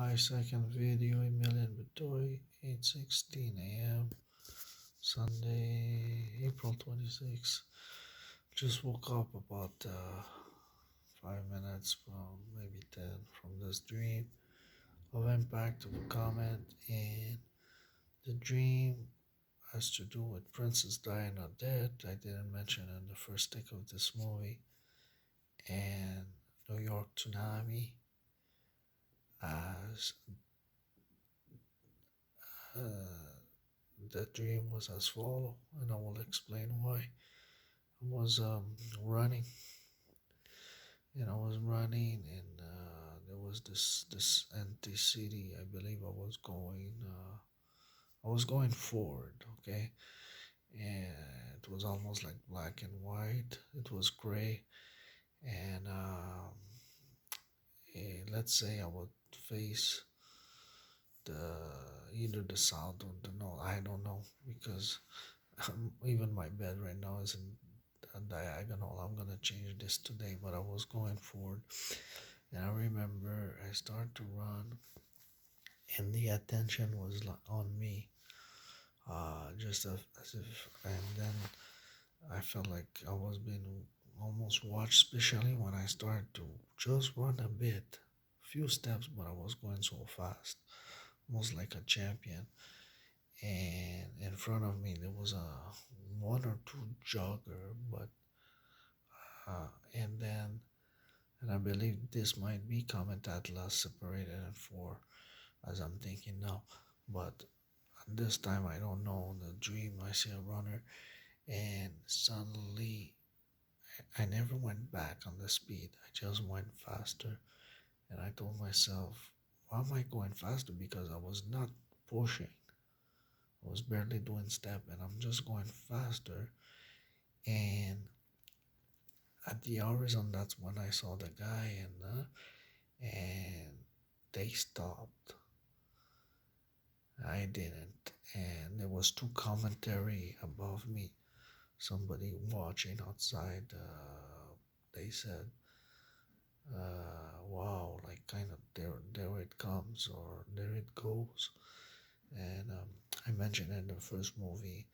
5 second video, Emilian Butoi, 8:16 a.m. Sunday, April 26. Just woke up about 5 minutes from maybe 10 from this dream. I went back to the comment, and the dream has to do with Princess Diana dead. I didn't mention in the first take of this movie, and New York tsunami as the dream was as follow, and I will explain why. I was running, and there was this empty city. I believe I was going forward, okay, and it was almost like black and white. It was gray, and let's say I would face the either the south or the north. I don't know because even my bed right now is in a diagonal. I'm gonna change this today, but I was going forward, and I remember I started to run, and the attention was on me, just as if, and then I felt like I was being almost watched, especially when I started to just run a bit, few steps, but I was going so fast, almost like a champion. And in front of me there was a one or two jogger, but and then and I believe this might be Comet Atlas separated in four, as I'm thinking now, but this time I don't know. The dream, I see a runner, and suddenly I never went back on the speed. I just went faster, and I told myself, why am I going faster? Because I was not pushing. I was barely doing step, and I'm just going faster. And at the horizon, that's when I saw the guy, and they stopped. I didn't, and there was two commentary above me. Somebody watching outside. They said, "Wow, like kind of there it comes or there it goes." And I mentioned in the first movie,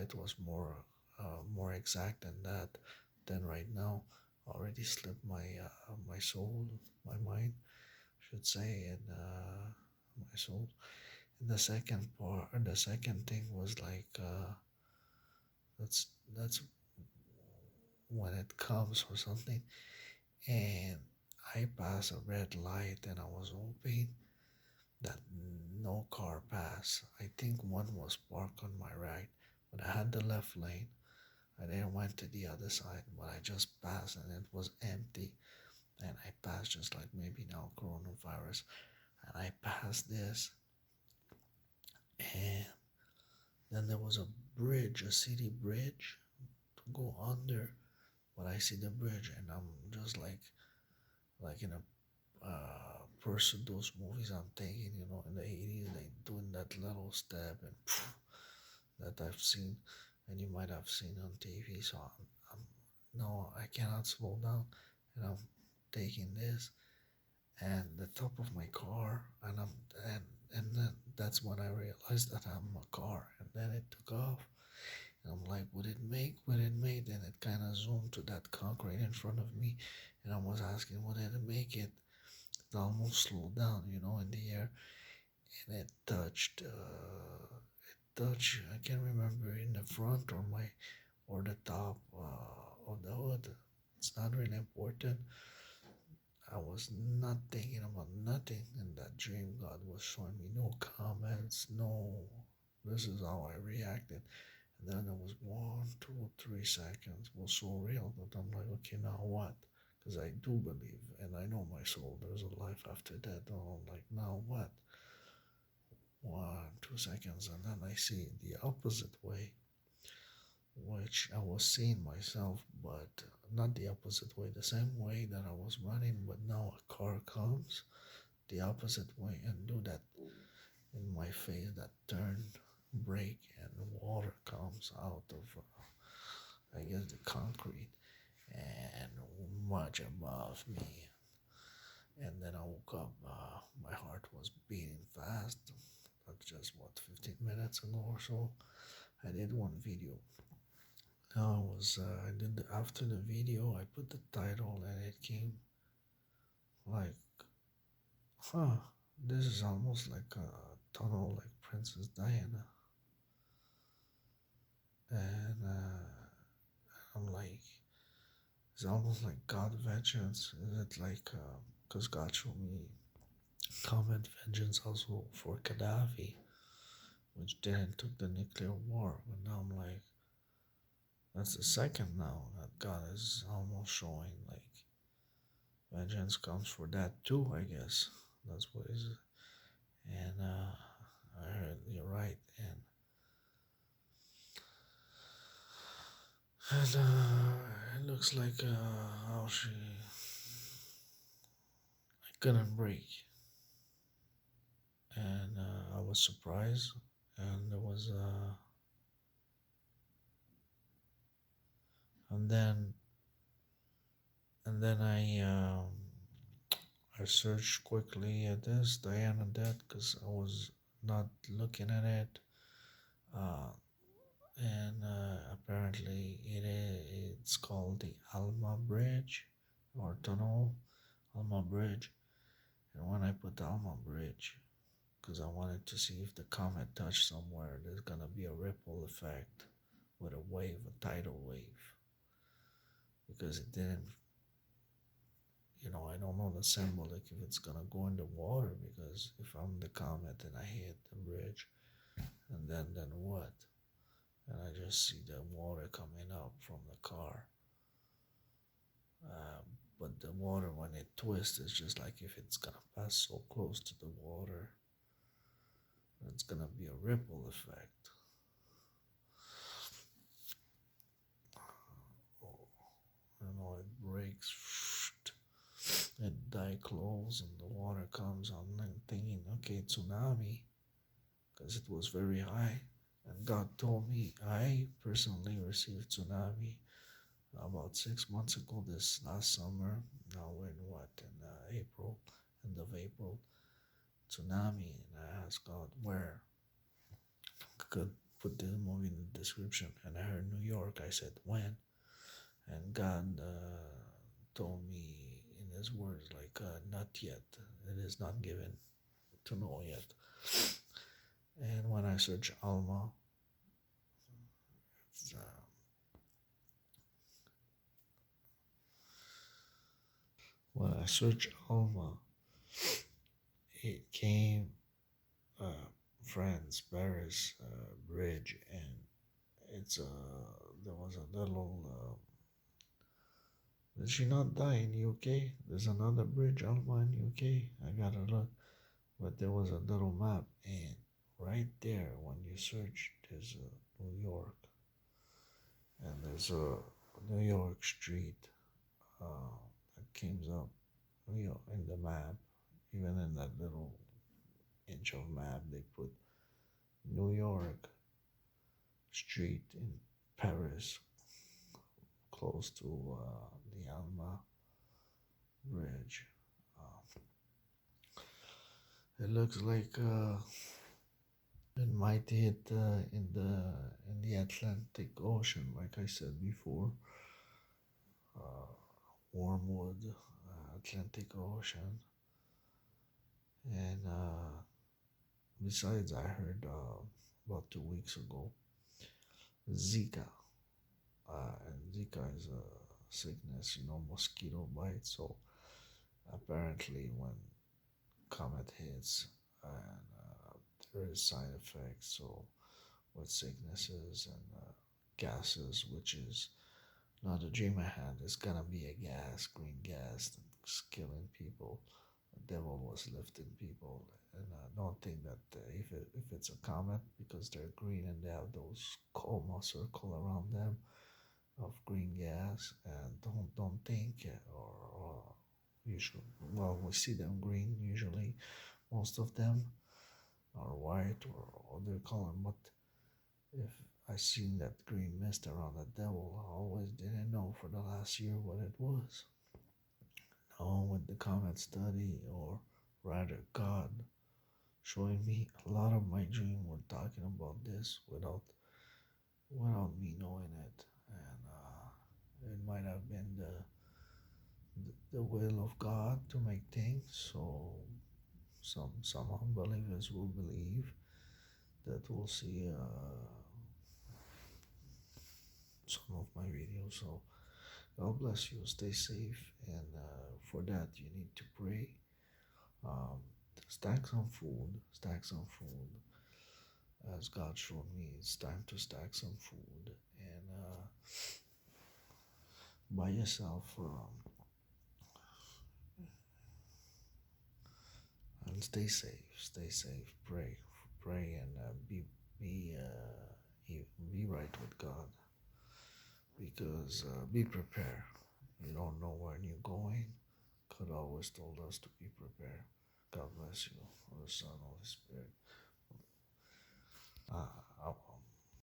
it was more exact than that. Than right now, already slipped my soul, my mind, should say, and my soul. And the second part, the second thing was like that's that's when it comes or something, and I passed a red light, and I was hoping that no car passed. I think one was parked on my right, but I had the left lane. I then went to the other side, but I just passed and it was empty. And I passed just like maybe now coronavirus. And I passed this, and then there was a bridge, a city bridge to go under. But I see the bridge, and I'm just like in a person, those movies I'm thinking, in the 80s, they doing that little step and phew, that I've seen, and you might have seen on TV. So no, I cannot slow down, and I'm taking this, and the top of my car, and then that's when I realized that I'm a car, and then it took off. And I'm like, would it make? Would it make? Then it kind of zoomed to that concrete in front of me, and I was asking, would it make it? It almost slowed down, in the air, and it touched. Touch. I can't remember in the front or the top of the hood. It's not really important. I was not thinking about nothing in that dream. God was showing me no comments, no. This is how I reacted. And then it was 1, 2, 3 seconds. It was so real that I'm like, okay, now what? Because I do believe, and I know my soul. There's a life after that. And I'm like, now what? 1, 2 seconds, and then I see the opposite way, which I was seeing myself, but not the opposite way, the same way that I was running, but now a car comes the opposite way and do that in my face, that turn, brake, and water comes out of, I guess, the concrete and much above me. And then I woke up, my heart past, just what, 15 minutes ago or so. I did one video. Now I did after the video, I put the title and it came like, huh, this is almost like a tunnel like Princess Diana. And I'm like, it's almost like God vengeance. Is it like, because God showed me Comet vengeance also for Gaddafi, which then took the nuclear war. But now I'm like, that's the second now that God is almost showing like vengeance comes for that too, I guess. That's what it is. And I heard you're right. And it looks like how she couldn't break. And I was surprised. And there was, and then, and then I searched quickly at this Diana death because I was not looking at it. Uh, and apparently it's called the ALMA Bridge or tunnel, ALMA Bridge. And when I put the ALMA Bridge, because I wanted to see if the comet touched somewhere, there's gonna be a ripple effect with a wave, a tidal wave, because it didn't. I don't know the symbolic if it's gonna go in the water, because if I'm the comet and I hit the bridge, and then what? And I just see the water coming up from the car. Uh, but the water, when it twists, it's just like if it's gonna pass so close to the water, it's gonna be a ripple effect. Oh, it breaks, it die close, and the water comes. I'm thinking, okay, tsunami, because it was very high. And God told me I personally received tsunami about 6 months ago, this last summer. Now we're in what, in April, end of April, tsunami. And I asked God where. I could put this movie in the description. And I heard New York. I said when. And God told me in his words, like, not yet. It is not given to know yet. And when I search ALMA, when I search ALMA, it came France, Paris bridge, and it's there was a little. Did she not die in UK? There's another bridge, ALMA in UK. I gotta look, but there was a little map, and right there, when you search, there's a New York, and there's a New York street that comes up, in the map. Even in that little inch of map, they put New York street in Paris, close to the ALMA bridge. Uh, it looks like it might hit in the Atlantic Ocean, like I said before. Uh, Wormwood, Atlantic Ocean, and besides, I heard about 2 weeks ago, Zika, and Zika is a sickness, mosquito bite. So apparently, when comet hits, and there is side effects. So with sicknesses and gases, which is not a dream I had. It's gonna be a gas, green gas, that's killing people. The devil was lifting people, and don't think that if it's a comet, because they're green and they have those coma circle around them of green gas, and don't think or you should. Well, we see them green usually. Most of them are white or other color, but if I seen that green mist around the devil, I always didn't know for the last year what it was. Now with the comet study, or rather God showing me a lot of my dream were talking about this without me knowing it, and it might have been the will of God to make things so some unbelievers will believe that we'll see some of my videos. So God bless you. Stay safe, and for that you need to pray. Um, stack some food. Stack some food. As God showed me, it's time to stack some food and buy yourself and stay safe. Stay safe. Pray, and be be right with God, because be prepared. You don't know where you're going. God always told us to be prepared. God bless you. For the Son